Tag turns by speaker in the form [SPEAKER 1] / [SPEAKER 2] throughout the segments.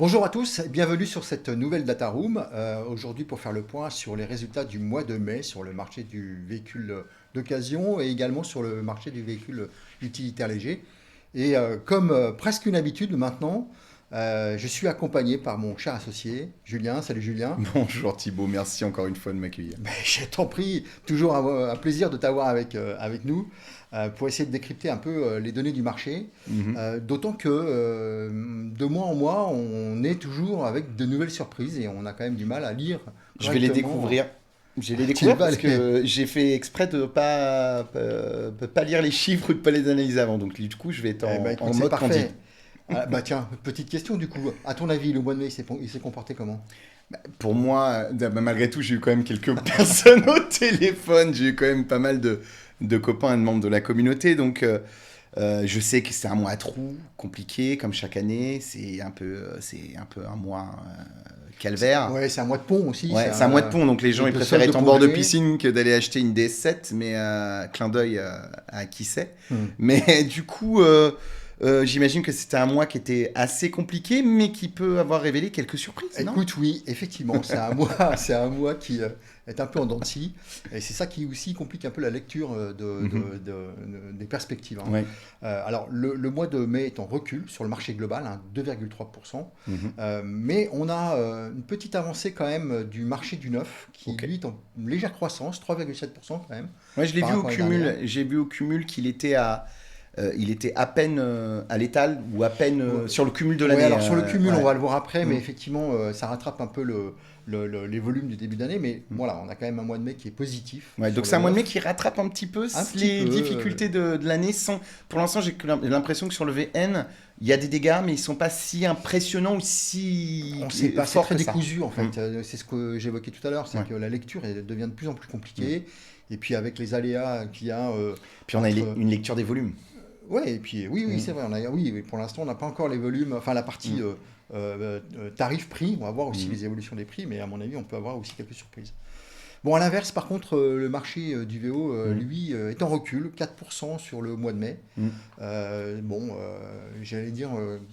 [SPEAKER 1] Bonjour à tous, bienvenue sur cette nouvelle Data Room. Aujourd'hui pour faire le point sur les résultats du mois de mai sur le marché du véhicule d'occasion et également sur le marché du véhicule utilitaire léger. Et comme presque une habitude maintenant, je suis accompagné par mon cher associé Julien. Salut Julien.
[SPEAKER 2] Bonjour Thibaut, merci encore une fois de m'accueillir.
[SPEAKER 1] Ben, je t'en prie, toujours un plaisir de t'avoir avec nous pour essayer de décrypter un peu les données du marché.
[SPEAKER 2] Mhm.
[SPEAKER 1] D'autant que de mois en mois, on est toujours avec de nouvelles surprises et on a quand même du mal à lire
[SPEAKER 2] Je vais les
[SPEAKER 1] correctement.
[SPEAKER 2] découvrir. Je vais les
[SPEAKER 1] Tu
[SPEAKER 2] découvrir
[SPEAKER 1] vas
[SPEAKER 2] parce que j'ai fait exprès de pas lire les chiffres ou de pas les analyser avant. Donc du coup, je vais être
[SPEAKER 1] Eh ben, écoute,
[SPEAKER 2] en
[SPEAKER 1] c'est
[SPEAKER 2] mode
[SPEAKER 1] parfait.
[SPEAKER 2] candide.
[SPEAKER 1] Ah, bah tiens, petite question du coup. À ton avis, le mois de mai, il s'est comporté comment?
[SPEAKER 2] Pour moi, malgré tout, j'ai eu quand même quelques personnes au téléphone. J'ai eu quand même pas mal de copains et de membres de la communauté. Donc je sais que c'est un mois à trous, compliqué, comme chaque année. C'est un peu un mois calvaire.
[SPEAKER 1] Ouais, c'est un mois de pont aussi.
[SPEAKER 2] Ouais, c'est un mois de pont, donc les gens ils
[SPEAKER 1] de
[SPEAKER 2] préfèrent
[SPEAKER 1] solde
[SPEAKER 2] être en bord de
[SPEAKER 1] projet.
[SPEAKER 2] piscine que d'aller acheter une DS7, mais clin d'œil à qui sait.
[SPEAKER 1] Hmm.
[SPEAKER 2] Mais du coup, j'imagine que c'était un mois qui était assez compliqué, mais qui peut avoir révélé quelques surprises, non?
[SPEAKER 1] Écoute, oui, effectivement, c'est un mois, c'est un mois qui est un peu en dents de scie, et c'est ça qui aussi complique un peu la lecture
[SPEAKER 2] Mhm.
[SPEAKER 1] des perspectives, hein.
[SPEAKER 2] Ouais.
[SPEAKER 1] Alors, le mois de mai est en recul sur le marché global, hein, 2,3%,
[SPEAKER 2] Mhm.
[SPEAKER 1] mais on a une petite avancée quand même du marché du neuf, qui
[SPEAKER 2] Ok.
[SPEAKER 1] lui est en légère croissance, 3,7% quand même,
[SPEAKER 2] Moi, je l'ai
[SPEAKER 1] par
[SPEAKER 2] vu au
[SPEAKER 1] rapport à l'année dernière.
[SPEAKER 2] cumul. J'ai vu au cumul qu'il était il était à peine à l'étal ou à peine sur le cumul de
[SPEAKER 1] Oui,
[SPEAKER 2] l'année.
[SPEAKER 1] alors sur le cumul, on
[SPEAKER 2] Ouais.
[SPEAKER 1] va le voir après, mais
[SPEAKER 2] Mm.
[SPEAKER 1] effectivement, ça rattrape un peu les volumes du début d'année. Mais
[SPEAKER 2] Mm.
[SPEAKER 1] voilà, on a quand même un mois de mai qui est positif
[SPEAKER 2] Ouais,
[SPEAKER 1] sur
[SPEAKER 2] donc
[SPEAKER 1] le
[SPEAKER 2] c'est un mois de mai
[SPEAKER 1] neuf.
[SPEAKER 2] qui rattrape un petit peu
[SPEAKER 1] Un petit
[SPEAKER 2] les
[SPEAKER 1] peu.
[SPEAKER 2] difficultés de l'année. Sans... Pour l'instant, j'ai que l'impression que sur le VN, il y a des dégâts, mais ils sont pas si impressionnants ou si
[SPEAKER 1] On ne sait pas, c'est
[SPEAKER 2] forts
[SPEAKER 1] très
[SPEAKER 2] que ça.
[SPEAKER 1] décousu en
[SPEAKER 2] Mm.
[SPEAKER 1] fait. C'est ce que j'évoquais tout à l'heure, c'est
[SPEAKER 2] Ouais.
[SPEAKER 1] que la lecture devient de plus en plus
[SPEAKER 2] Mm.
[SPEAKER 1] compliquée. Et puis avec les aléas qu'il y a
[SPEAKER 2] Puis on a
[SPEAKER 1] entre.
[SPEAKER 2] une lecture des volumes.
[SPEAKER 1] Ouais, et puis oui, oui,
[SPEAKER 2] Mm.
[SPEAKER 1] c'est vrai. Oui, pour l'instant, on n'a pas encore les volumes, enfin la partie
[SPEAKER 2] Mm.
[SPEAKER 1] tarif-prix. On va voir aussi
[SPEAKER 2] Mm.
[SPEAKER 1] les évolutions des prix, mais à mon avis, on peut avoir aussi quelques surprises. Bon, à l'inverse, par contre, le marché du VO,
[SPEAKER 2] Mm.
[SPEAKER 1] lui, est en recul, 4% sur le mois de mai.
[SPEAKER 2] Mm.
[SPEAKER 1] J'allais dire,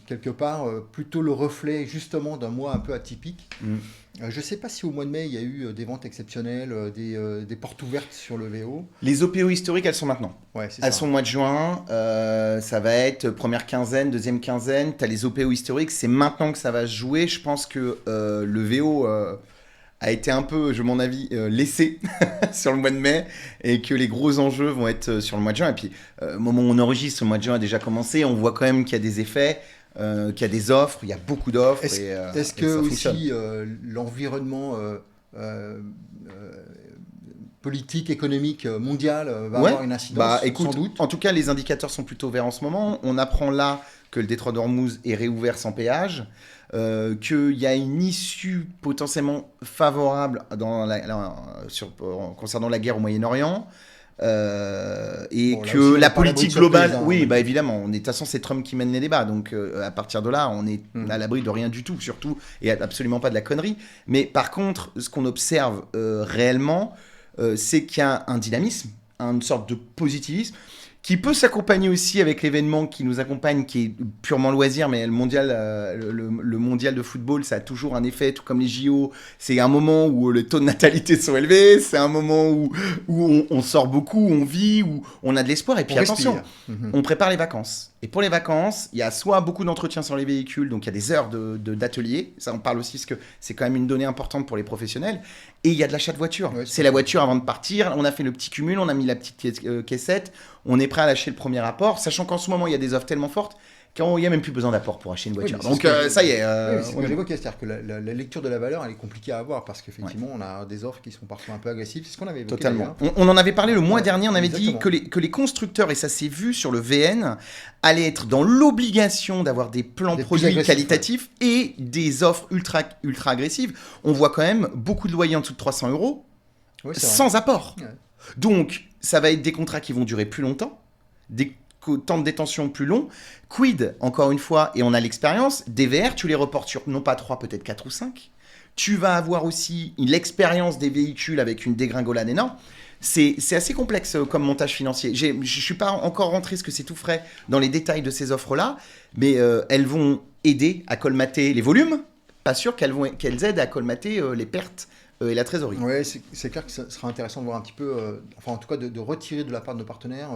[SPEAKER 1] quelque part, plutôt le reflet justement d'un mois un peu atypique.
[SPEAKER 2] Mm.
[SPEAKER 1] Je ne sais pas si au mois de mai, il y a eu des ventes exceptionnelles, des portes ouvertes sur le VO.
[SPEAKER 2] Les OPO historiques, elles sont maintenant.
[SPEAKER 1] Ouais, c'est
[SPEAKER 2] Elles
[SPEAKER 1] ça.
[SPEAKER 2] sont au mois de juin. Ça va être première quinzaine, deuxième quinzaine. Tu as les OPO historiques. C'est maintenant que ça va se jouer. Je pense que le VO a été un peu, je mon avis, laissé sur le mois de mai et que les gros enjeux vont être sur le mois de juin. Et puis, au moment où on enregistre, le mois de juin a déjà commencé. On voit quand même qu'il y a des effets, qu'il y a des offres. Il y a beaucoup d'offres
[SPEAKER 1] Est-ce, est-ce
[SPEAKER 2] et
[SPEAKER 1] que
[SPEAKER 2] ça fonctionne.
[SPEAKER 1] aussi l'environnement euh, euh, politique, économique mondial va
[SPEAKER 2] Ouais,
[SPEAKER 1] avoir une
[SPEAKER 2] bah
[SPEAKER 1] incidence, sans
[SPEAKER 2] écoute,
[SPEAKER 1] doute?
[SPEAKER 2] en tout cas, les indicateurs sont plutôt verts en ce moment. On apprend là que le détroit d'Ormuz est réouvert sans péage, qu'il y a une issue potentiellement favorable concernant la guerre au Moyen-Orient. Et
[SPEAKER 1] Bon, là aussi,
[SPEAKER 2] que
[SPEAKER 1] on
[SPEAKER 2] la
[SPEAKER 1] n'a pas l'abri de
[SPEAKER 2] politique
[SPEAKER 1] surprise,
[SPEAKER 2] globale,
[SPEAKER 1] hein,
[SPEAKER 2] oui, bah évidemment, de toute façon c'est Trump qui mène les débats, donc à partir de là, on est
[SPEAKER 1] Hmm.
[SPEAKER 2] à l'abri de rien du tout, surtout, et absolument pas de la connerie. Mais par contre, ce qu'on observe réellement, c'est qu'il y a un dynamisme, une sorte de positivisme, qui peut s'accompagner aussi avec l'événement qui nous accompagne, qui est purement loisir, mais le mondial, le mondial de football, ça a toujours un effet, tout comme les JO. C'est un moment où les taux de natalité sont élevés, c'est un moment où on sort beaucoup, où on vit, où on a de l'espoir. Et
[SPEAKER 1] On
[SPEAKER 2] puis attention,
[SPEAKER 1] respire. Mhm.
[SPEAKER 2] on prépare les vacances. Et pour les vacances, il y a soit beaucoup d'entretiens sur les véhicules, donc il y a des heures d'atelier. Ça, on parle aussi parce que c'est quand même une donnée importante pour les professionnels. Et il y a de l'achat de voiture.
[SPEAKER 1] Ouais,
[SPEAKER 2] C'est la voiture avant de partir. On a fait le petit cumul, on a mis la petite caissette. On est prêt à lâcher le premier apport, sachant qu'en ce moment, il y a des offres tellement fortes qu'il n'y a même plus besoin d'apport pour acheter une
[SPEAKER 1] Oui,
[SPEAKER 2] voiture.
[SPEAKER 1] mais c'est
[SPEAKER 2] Donc
[SPEAKER 1] ce que
[SPEAKER 2] ça y est.
[SPEAKER 1] oui, mais c'est ce
[SPEAKER 2] On
[SPEAKER 1] que
[SPEAKER 2] est bon.
[SPEAKER 1] j'évoquais, c'est-à-dire que la lecture de la valeur, elle est compliquée à avoir parce
[SPEAKER 2] Ouais.
[SPEAKER 1] qu'effectivement, on a des offres qui sont parfois un peu agressives. C'est ce qu'on avait évoqué
[SPEAKER 2] Totalement.
[SPEAKER 1] d'ailleurs.
[SPEAKER 2] On en avait parlé le mois
[SPEAKER 1] Ouais,
[SPEAKER 2] dernier, on avait dit
[SPEAKER 1] exactement.
[SPEAKER 2] que les constructeurs, et ça s'est vu sur le VN, allaient être dans l'obligation d'avoir des plans
[SPEAKER 1] Des plus
[SPEAKER 2] produits
[SPEAKER 1] agressifs,
[SPEAKER 2] qualitatifs et des offres ultra agressives. On voit quand même beaucoup de loyers en dessous de 300 euros
[SPEAKER 1] Oui, c'est vrai.
[SPEAKER 2] sans apport.
[SPEAKER 1] Ouais.
[SPEAKER 2] Donc, ça va être des contrats qui vont durer plus longtemps, des temps de détention plus long. Quid, encore une fois, et on a l'expérience, des VR, tu les reportes sur non pas 3, peut-être 4 ou 5. Tu vas avoir aussi l'expérience des véhicules avec une dégringolade énorme. C'est assez complexe comme montage financier. Je ne suis pas encore rentré, parce que c'est tout frais, dans les détails de ces offres-là, mais elles vont aider à colmater les volumes. Pas sûr qu'elles aident à colmater les pertes et la trésorerie.
[SPEAKER 1] Oui, c'est clair que ça sera intéressant de voir un petit peu, enfin en tout cas de retirer de la part de nos partenaires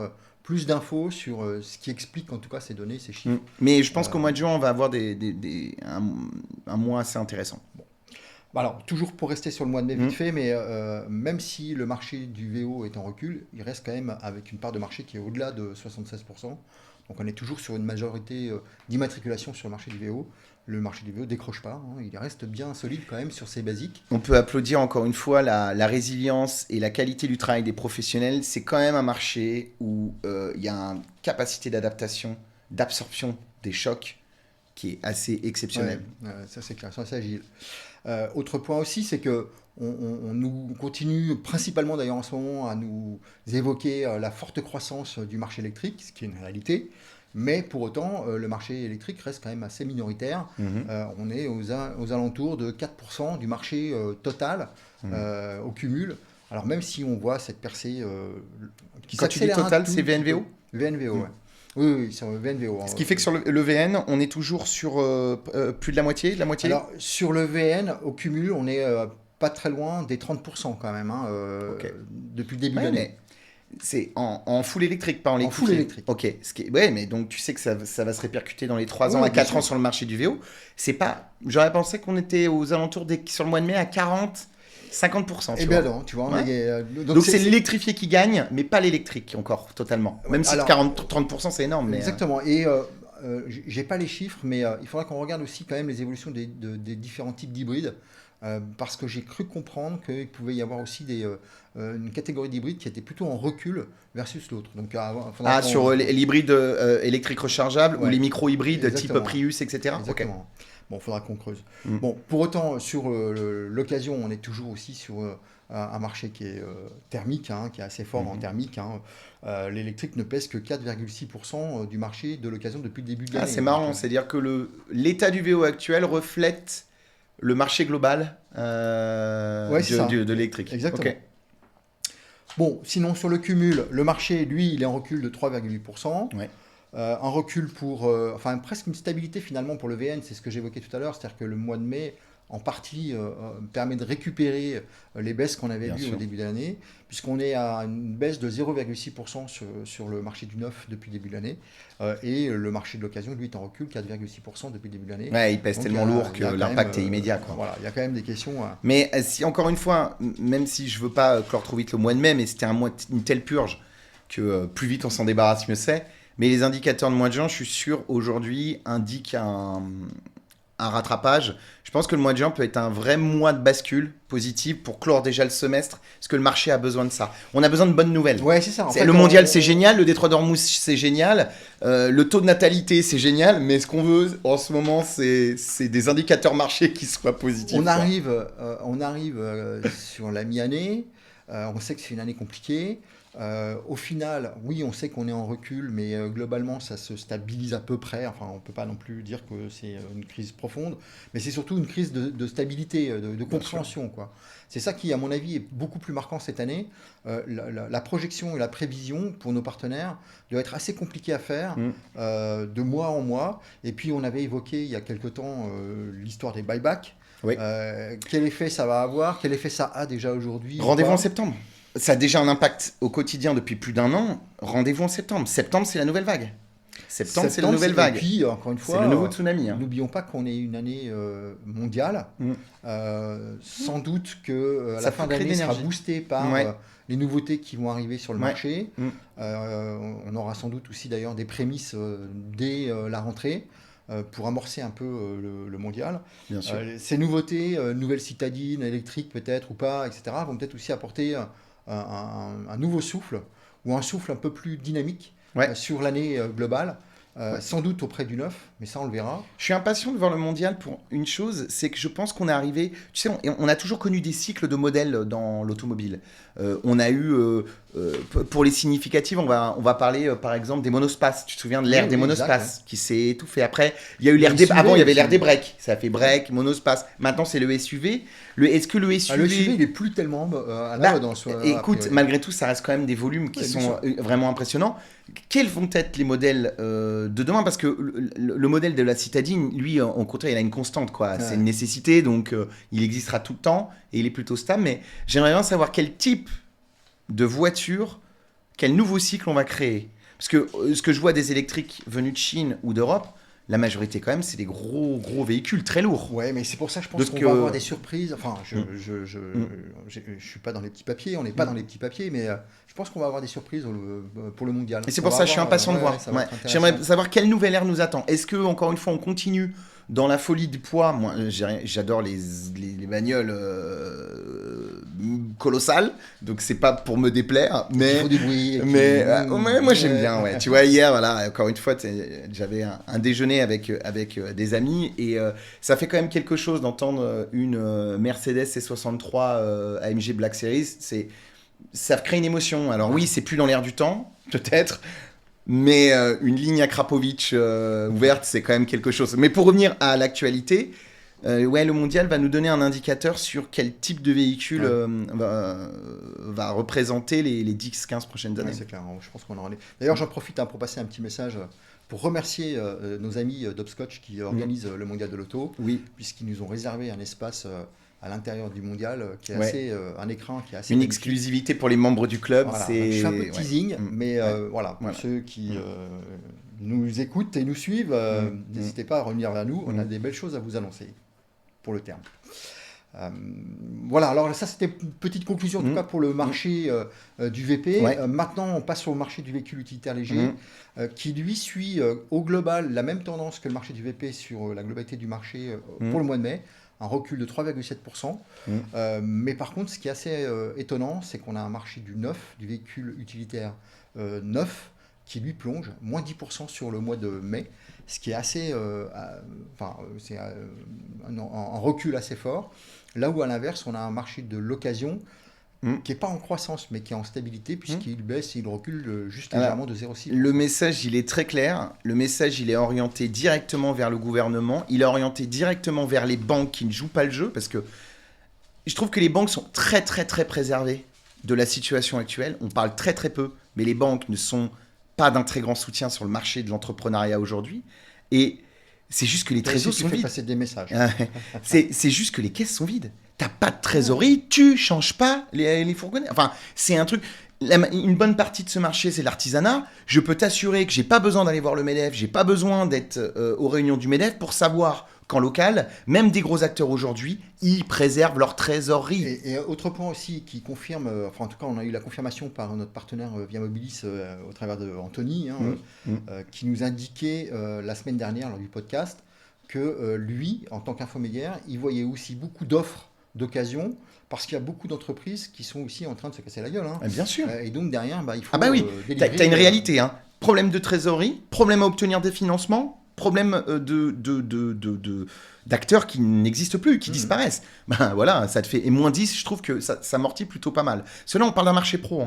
[SPEAKER 1] plus d'infos sur ce qui explique en tout cas ces données, ces chiffres.
[SPEAKER 2] Mais je pense qu'au mois de juin, on va avoir un mois assez intéressant.
[SPEAKER 1] Alors, toujours pour rester sur le mois de mai vite fait, mais même si le marché du VO est en recul, il reste quand même avec une part de marché qui est au-delà de 76%. Donc on est toujours sur une majorité d'immatriculation sur le marché du VO. Le marché du VO ne décroche pas, hein, il reste bien solide quand même sur ses basiques.
[SPEAKER 2] On peut applaudir encore une fois la résilience et la qualité du travail des professionnels. C'est quand même un marché où il y a une capacité d'adaptation, d'absorption des chocs qui est assez exceptionnelle.
[SPEAKER 1] Ouais, ça c'est clair, c'est assez agile. Autre point aussi, c'est que on nous continue principalement d'ailleurs en ce moment à nous évoquer la forte croissance du marché électrique, ce qui est une réalité. Mais pour autant, le marché électrique reste quand même assez minoritaire. On est aux alentours de 4% du marché total au cumul. Alors même si on voit cette percée qui
[SPEAKER 2] Quand tu dis
[SPEAKER 1] s'accélère
[SPEAKER 2] total, c'est VNVO ?
[SPEAKER 1] VNVO, ouais. Oui, sur le VNVO.
[SPEAKER 2] Ce qui fait que sur le VN, on est toujours sur plus de la moitié,
[SPEAKER 1] Alors, sur le VN, au cumul, on est pas très loin des 30% quand même, hein, depuis le début de l'année.
[SPEAKER 2] C'est en full électrique, pas en électrique.
[SPEAKER 1] En full électrique.
[SPEAKER 2] Ok. Ouais, mais donc tu sais que ça va se répercuter dans les 3 ans à 4 ans sur le marché du VO. C'est pas... J'aurais pensé qu'on était aux alentours sur le mois de mai à 40-50%.
[SPEAKER 1] Eh bien non, tu vois.
[SPEAKER 2] Ouais. Donc c'est l'électrifié qui gagne, mais pas l'électrique encore, totalement. Même si 30%, c'est énorme. Mais
[SPEAKER 1] exactement. Et j'ai pas les chiffres, mais il faudra qu'on regarde aussi quand même les évolutions des différents types d'hybrides. Parce que j'ai cru comprendre qu'il pouvait y avoir aussi une catégorie d'hybrides qui était plutôt en recul versus l'autre. Donc,
[SPEAKER 2] sur l'hybride électrique rechargeable ou les micro-hybrides type Prius, etc.
[SPEAKER 1] Exactement. Okay. Bon, il faudra qu'on creuse. Bon, pour autant, sur l'occasion, on est toujours aussi sur un marché qui est thermique, hein, qui est assez fort en thermique. Hein. L'électrique ne pèse que 4,6% du marché de l'occasion depuis le début de l'année.
[SPEAKER 2] C'est marrant, c'est-à-dire que l'état du VO actuel reflète le marché global de l'électrique.
[SPEAKER 1] Exactement. Okay. Bon, sinon sur le cumul, le marché, lui, il est en recul de 3,8%.
[SPEAKER 2] Ouais.
[SPEAKER 1] Un recul pour... enfin, presque une stabilité finalement pour le VN, c'est ce que j'évoquais tout à l'heure, c'est-à-dire que le mois de mai, en partie, permet de récupérer les baisses qu'on avait vues au début de l'année, puisqu'on est à une baisse de 0,6% sur le marché du neuf depuis le début de l'année, et le marché de l'occasion, lui, est en recul, 4,6% depuis le début de l'année.
[SPEAKER 2] Ouais, il pèse tellement lourd que l'impact est immédiat. Quoi.
[SPEAKER 1] Voilà, il y a quand même des questions...
[SPEAKER 2] Mais si, encore une fois, même si je ne veux pas clore trop vite le mois de mai, mais c'était une telle purge que plus vite on s'en débarrasse, mieux c'est. Mais les indicateurs de mois de juin, je suis sûr, aujourd'hui, indiquent un rattrapage. Je pense que le mois de juin peut être un vrai mois de bascule positive pour clore déjà le semestre, parce que le marché a besoin de ça. On a besoin de bonnes nouvelles.
[SPEAKER 1] Ouais, c'est ça.
[SPEAKER 2] Le mondial, c'est génial. Le Détroit d'Ormuz, c'est génial. Le taux de natalité, c'est génial. Mais ce qu'on veut en ce moment, c'est des indicateurs marchés qui soient positifs.
[SPEAKER 1] On arrive sur la mi-année. On sait que c'est une année compliquée. Au final, oui, on sait qu'on est en recul, mais globalement, ça se stabilise à peu près. Enfin, on ne peut pas non plus dire que c'est une crise profonde, mais c'est surtout une crise de stabilité, de compréhension, quoi. C'est ça qui, à mon avis, est beaucoup plus marquant cette année. La projection et la prévision pour nos partenaires doit être assez compliquée à faire de mois en mois. Et puis, on avait évoqué il y a quelque temps l'histoire des buybacks.
[SPEAKER 2] Oui.
[SPEAKER 1] Quel effet ça va avoir? Quel effet ça a déjà aujourd'hui?
[SPEAKER 2] Rendez-vous en septembre. Ça a déjà un impact au quotidien depuis plus d'un an. Rendez-vous en septembre. Septembre, c'est la nouvelle vague. Septembre, c'est la nouvelle vague.
[SPEAKER 1] Et puis, encore une fois,
[SPEAKER 2] c'est le nouveau tsunami.
[SPEAKER 1] N'oublions pas qu'on est une année mondiale. Sans doute que la fin d'année sera boostée par les nouveautés qui vont arriver sur le marché. On aura sans doute aussi d'ailleurs des prémices dès la rentrée. Pour amorcer un peu le mondial.
[SPEAKER 2] Bien sûr.
[SPEAKER 1] Ces nouveautés, nouvelles citadines, électriques peut-être ou pas, etc., vont peut-être aussi apporter un nouveau souffle, ou un souffle un peu plus dynamique sur l'année globale. Sans doute auprès du neuf, mais ça on le verra.
[SPEAKER 2] Je suis impatient de voir le mondial pour une chose, c'est que je pense qu'on est arrivé. Tu sais, on a toujours connu des cycles de modèles dans l'automobile. On a eu, pour les significatives, on va parler par exemple des monospaces. Tu te souviens de l'ère des monospaces qui s'est étouffée. Après, il y a eu l'ère des. Avant, il y avait l'ère des breaks. Ça a fait break, monospace. Maintenant, c'est le SUV. Est-ce que le SUV.
[SPEAKER 1] Le SUV, il est plus tellement à la mode en soi.
[SPEAKER 2] Écoute, malgré tout, ça reste quand même des volumes qui sont vraiment impressionnant. Quels vont être les modèles de demain? Parce que le modèle de la citadine, lui, en contraire, il a une constante, quoi. Ouais. C'est une nécessité, donc il existera tout le temps et il est plutôt stable. Mais j'aimerais bien savoir quel type de voiture, quel nouveau cycle on va créer. Parce que ce que je vois des électriques venus de Chine ou d'Europe, la majorité quand même, c'est des gros véhicules très lourds.
[SPEAKER 1] Ouais, mais c'est pour ça que je pense qu'on va avoir des surprises. Enfin, je suis pas dans les petits papiers, on n'est pas dans les petits papiers, mais je pense qu'on va avoir des surprises pour le mondial.
[SPEAKER 2] Et c'est pour ça que je suis impatient de voir. Ouais. J'aimerais savoir quelle nouvelle ère nous attend. Est-ce que encore une fois, on continue dans la folie du poids? Moi, j'adore les bagnoles colossales, donc c'est pas pour me déplaire, mais
[SPEAKER 1] il faut du bruit.
[SPEAKER 2] Moi j'aime bien. Ouais. Tu vois, hier, voilà, encore une fois, j'avais un déjeuner avec des amis et ça fait quand même quelque chose d'entendre une Mercedes C63 AMG Black Series. Ça crée une émotion. Alors oui, c'est plus dans l'air du temps, peut-être. Mais une ligne à Krapovic ouverte, c'est quand même quelque chose. Mais pour revenir à l'actualité, le mondial va nous donner un indicateur sur quel type de véhicule va représenter les 10-15 prochaines années.
[SPEAKER 1] C'est clair, je pense qu'on en est. D'ailleurs, j'en profite pour passer un petit message pour remercier nos amis d'Hopscotch qui organisent le mondial de l'auto, puisqu'ils nous ont réservé un espace à l'intérieur du mondial qui est assez un écran qui est assez
[SPEAKER 2] une magnifique. Exclusivité pour les membres du club.
[SPEAKER 1] Voilà. Je fais un peu de teasing, mais pour ceux qui nous écoutent et nous suivent, n'hésitez pas à revenir vers nous, on a des belles choses à vous annoncer pour le terme. Voilà, alors ça c'était une petite conclusion en tout cas pour le marché du VP. Maintenant on passe au marché du véhicule utilitaire léger qui lui suit au global la même tendance que le marché du VP sur la globalité du marché pour le mois de mai. Un recul de 3,7%. Mais par contre, ce qui est assez étonnant, c'est qu'on a un marché du neuf, du véhicule utilitaire neuf, qui lui plonge moins 10% sur le mois de mai, ce qui est assez, c'est un recul assez fort. Là où à l'inverse, on a un marché de l'occasion qui n'est pas en croissance, mais qui est en stabilité, puisqu'il baisse et il recule juste légèrement de 0,6%.
[SPEAKER 2] Le message, il est très clair. Le message, il est orienté directement vers le gouvernement. Il est orienté directement vers les banques qui ne jouent pas le jeu, parce que je trouve que les banques sont très, très, très préservées de la situation actuelle. On parle très, très peu, mais les banques ne sont pas d'un très grand soutien sur le marché de l'entrepreneuriat aujourd'hui. Et c'est juste que les trésors sont vides.
[SPEAKER 1] Passer des messages.
[SPEAKER 2] C'est juste que les caisses sont vides. T'as pas de trésorerie, tu changes pas les fourgonnets. Enfin, c'est un truc. Une bonne partie de ce marché, c'est l'artisanat. Je peux t'assurer que j'ai pas besoin d'aller voir le MEDEF, j'ai pas besoin d'être aux réunions du MEDEF pour savoir qu'en local, même des gros acteurs aujourd'hui, ils préservent leur trésorerie.
[SPEAKER 1] Et autre point aussi qui confirme, en tout cas, on a eu la confirmation par notre partenaire Via Mobilis au travers d'Anthony, qui nous indiquait la semaine dernière lors du podcast que lui, en tant qu'infomédiaire, il voyait aussi beaucoup d'offres d'occasion, parce qu'il y a beaucoup d'entreprises qui sont aussi en train de se casser la gueule.
[SPEAKER 2] Bien sûr.
[SPEAKER 1] Et donc derrière, il faut
[SPEAKER 2] délivrer. T'as une réalité. Problème de trésorerie, problème à obtenir des financements, problème d'acteurs qui n'existent plus, qui disparaissent. Voilà, ça te fait... Et moins 10, je trouve que ça amortit plutôt pas mal. Cela, on parle d'un marché pro.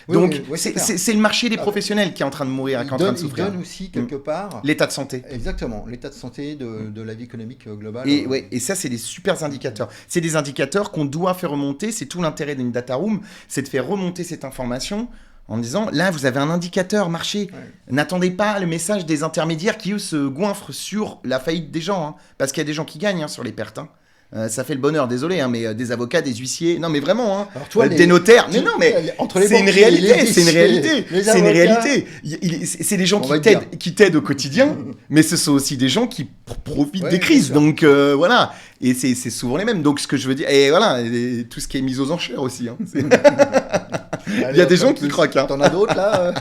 [SPEAKER 2] Donc, c'est le marché des professionnels qui est en train de mourir, qui est en train de souffrir.
[SPEAKER 1] Il donne aussi, quelque part...
[SPEAKER 2] l'état de santé.
[SPEAKER 1] Exactement, l'état de santé de la vie économique globale.
[SPEAKER 2] Et ça, c'est des super indicateurs. C'est des indicateurs qu'on doit faire remonter. C'est tout l'intérêt d'une data room, c'est de faire remonter cette information en disant, là, vous avez un indicateur marché. N'attendez pas le message des intermédiaires qui, eux, se goinfrent sur la faillite des gens. Parce qu'il y a des gens qui gagnent sur les pertes. Ça fait le bonheur, désolé, mais des avocats, des huissiers, non mais vraiment, des notaires, mais non mais c'est une réalité, c'est une réalité. C'est des gens qui t'aident au quotidien, mais ce sont aussi des gens qui profitent des crises, donc voilà, et c'est souvent les mêmes. Donc ce que je veux dire, et voilà, tout ce qui est mis aux enchères aussi. Il y a des gens qui croquent.
[SPEAKER 1] T'en as d'autres là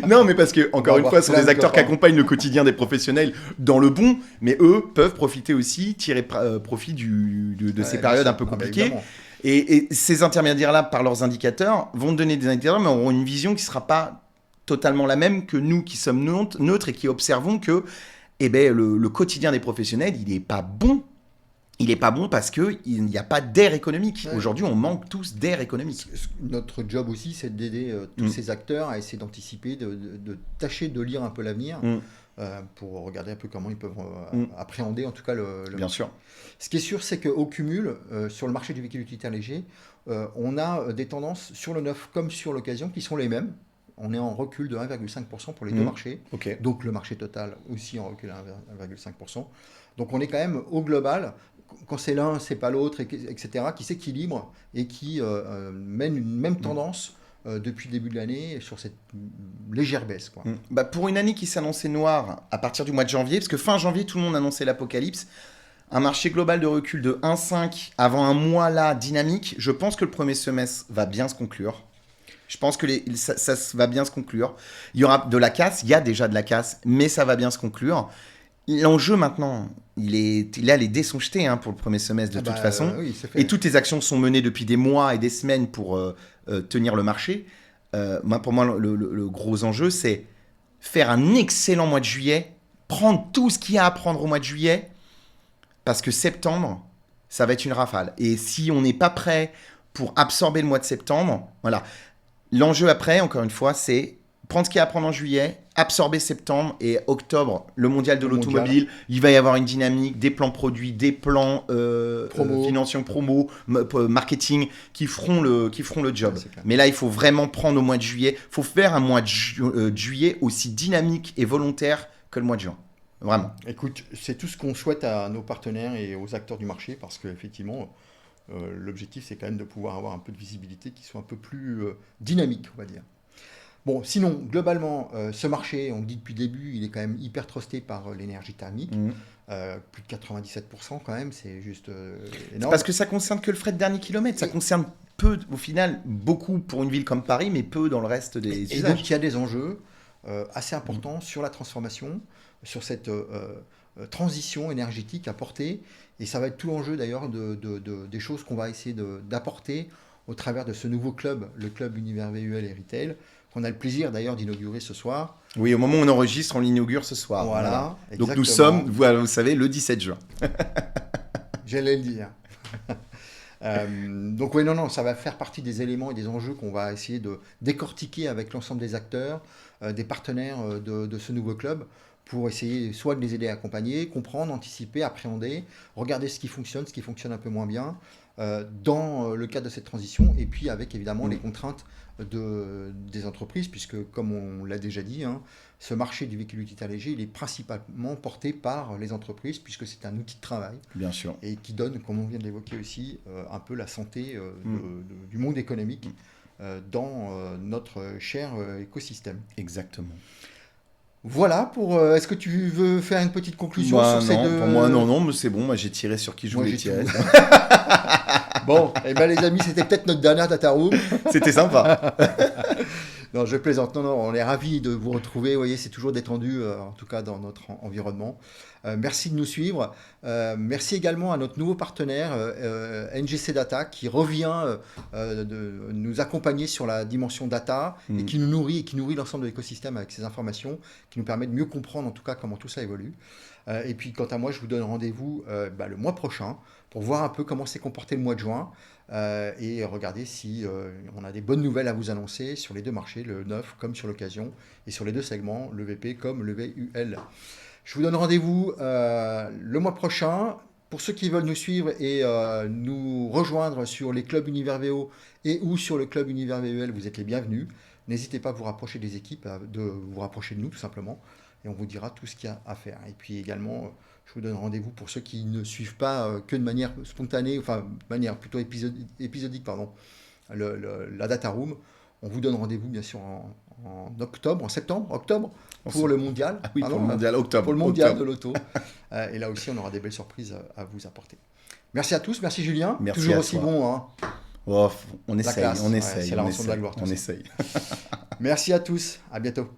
[SPEAKER 2] Non, mais parce que, encore une fois, ce sont des acteurs qui accompagnent le quotidien des professionnels dans le bon, mais eux peuvent profiter aussi, tirer profit de ces périodes un peu compliquées. Et ces intermédiaires-là, par leurs indicateurs, vont donner des indicateurs, mais auront une vision qui ne sera pas totalement la même que nous qui sommes neutres et qui observons que eh ben, le quotidien des professionnels, il n'est pas bon. Il n'est pas bon parce qu'il n'y a pas d'air économique.
[SPEAKER 1] Ouais.
[SPEAKER 2] Aujourd'hui, on manque tous d'air économique.
[SPEAKER 1] Notre job aussi, c'est d'aider tous ces acteurs à essayer d'anticiper, de tâcher de lire un peu l'avenir pour regarder un peu comment ils peuvent appréhender en tout cas le
[SPEAKER 2] Bien sûr.
[SPEAKER 1] Ce qui est sûr, c'est qu'au cumul, sur le marché du véhicule utilitaire léger, on a des tendances sur le neuf comme sur l'occasion qui sont les mêmes. On est en recul de 1,5% pour les deux marchés.
[SPEAKER 2] Ok.
[SPEAKER 1] Donc le marché total aussi en recul à 1,5%. Donc on est quand même au global. Quand c'est l'un, c'est pas l'autre, etc., qui s'équilibre et qui mène une même tendance depuis le début de l'année sur cette légère baisse, quoi.
[SPEAKER 2] Bah, pour une année qui s'annonçait noire à partir du mois de janvier, parce que fin janvier, tout le monde annonçait l'apocalypse, un marché global de recul de 1,5 avant un mois là dynamique, je pense que le premier semestre va bien se conclure. Je pense que ça va bien se conclure. Il y aura de la casse, il y a déjà de la casse, mais ça va bien se conclure. L'enjeu maintenant, là, les dés sont jetés pour le premier semestre de toute façon.
[SPEAKER 1] Oui, c'est fait.
[SPEAKER 2] Et toutes les actions sont menées depuis des mois et des semaines pour tenir le marché. Pour moi, le gros enjeu, c'est faire un excellent mois de juillet, prendre tout ce qu'il y a à prendre au mois de juillet, parce que septembre, ça va être une rafale. Et si on n'est pas prêt pour absorber le mois de septembre, voilà. L'enjeu après, encore une fois, c'est prendre ce qu'il y a à prendre en juillet, absorber septembre et octobre, le mondial de l'automobile. Il va y avoir une dynamique, des plans produits, des plans financiers, promo, marketing qui feront le job.
[SPEAKER 1] Ouais,
[SPEAKER 2] mais là, il faut vraiment prendre au mois de juillet. Il faut faire un mois de juillet aussi dynamique et volontaire que le mois de juin. Vraiment.
[SPEAKER 1] Écoute, c'est tout ce qu'on souhaite à nos partenaires et aux acteurs du marché parce qu'effectivement, l'objectif, c'est quand même de pouvoir avoir un peu de visibilité qui soit un peu plus dynamique, on va dire. Bon, sinon, globalement, ce marché, on le dit depuis le début, il est quand même hyper trusté par l'énergie thermique. Plus de 97% quand même, c'est juste énorme.
[SPEAKER 2] Parce que ça concerne que le fret de dernier kilomètre. Ça concerne peu, au final, beaucoup pour une ville comme Paris, mais peu dans le reste des usages.
[SPEAKER 1] Et donc, il y a des enjeux assez importants sur la transformation, sur cette transition énergétique à porter. Et ça va être tout l'enjeu d'ailleurs des choses qu'on va essayer d'apporter au travers de ce nouveau club, le club Univers VUL et Retail, qu'on a le plaisir d'ailleurs d'inaugurer ce soir.
[SPEAKER 2] Oui, au moment où on enregistre, on l'inaugure ce soir.
[SPEAKER 1] Voilà.
[SPEAKER 2] Donc nous sommes, vous savez, le 17 juin.
[SPEAKER 1] J'allais le dire. Donc oui, non, ça va faire partie des éléments et des enjeux qu'on va essayer de décortiquer avec l'ensemble des acteurs, des partenaires de ce nouveau club, pour essayer soit de les aider à accompagner, comprendre, anticiper, appréhender, regarder ce qui fonctionne un peu moins bien, dans le cadre de cette transition, et puis avec évidemment les contraintes des entreprises, puisque comme on l'a déjà dit, ce marché du véhicule utilitaire léger, il est principalement porté par les entreprises, puisque c'est un outil de travail.
[SPEAKER 2] Bien sûr.
[SPEAKER 1] Et qui donne, comme on vient de l'évoquer aussi, un peu la santé du monde économique dans notre cher écosystème.
[SPEAKER 2] Exactement.
[SPEAKER 1] Voilà, est-ce que tu veux faire une petite conclusion sur ces deux...
[SPEAKER 2] Pour moi, non, mais c'est bon, moi j'ai tiré sur qui je voulais tirer.
[SPEAKER 1] Bon, et ben les amis, c'était peut-être notre dernière data room.
[SPEAKER 2] C'était sympa.
[SPEAKER 1] Non, je plaisante. Non, on est ravis de vous retrouver. Vous voyez, c'est toujours détendu, en tout cas dans notre environnement. Merci de nous suivre. Merci également à notre nouveau partenaire, NGC Data, qui revient de nous accompagner sur la dimension data et qui nous nourrit et qui nourrit l'ensemble de l'écosystème avec ces informations, qui nous permet de mieux comprendre en tout cas comment tout ça évolue. Et puis quant à moi, je vous donne rendez-vous le mois prochain pour voir un peu comment s'est comporté le mois de juin et regarder si on a des bonnes nouvelles à vous annoncer sur les deux marchés, le neuf comme sur l'occasion, et sur les deux segments, le VP comme le VUL. Je vous donne rendez-vous le mois prochain. Pour ceux qui veulent nous suivre et nous rejoindre sur les clubs Univers VO et ou sur le club Univers VUL, vous êtes les bienvenus. N'hésitez pas à vous rapprocher des équipes, de vous rapprocher de nous tout simplement, et on vous dira tout ce qu'il y a à faire. Et puis également, je vous donne rendez-vous pour ceux qui ne suivent pas que de manière spontanée, enfin de manière plutôt épisodique, la data room. On vous donne rendez-vous bien sûr en septembre, pour le mondial.
[SPEAKER 2] Ah oui, pour le mondial, octobre.
[SPEAKER 1] Pour le mondial de l'auto. Et là aussi, on aura des belles surprises à vous apporter. Merci à tous, merci Julien.
[SPEAKER 2] Merci
[SPEAKER 1] toujours
[SPEAKER 2] à
[SPEAKER 1] aussi
[SPEAKER 2] toi.
[SPEAKER 1] bon.
[SPEAKER 2] Oh, on essaye, on essaye.
[SPEAKER 1] Ouais, c'est la rançon de la gloire.
[SPEAKER 2] On essaye.
[SPEAKER 1] Merci à tous, à bientôt.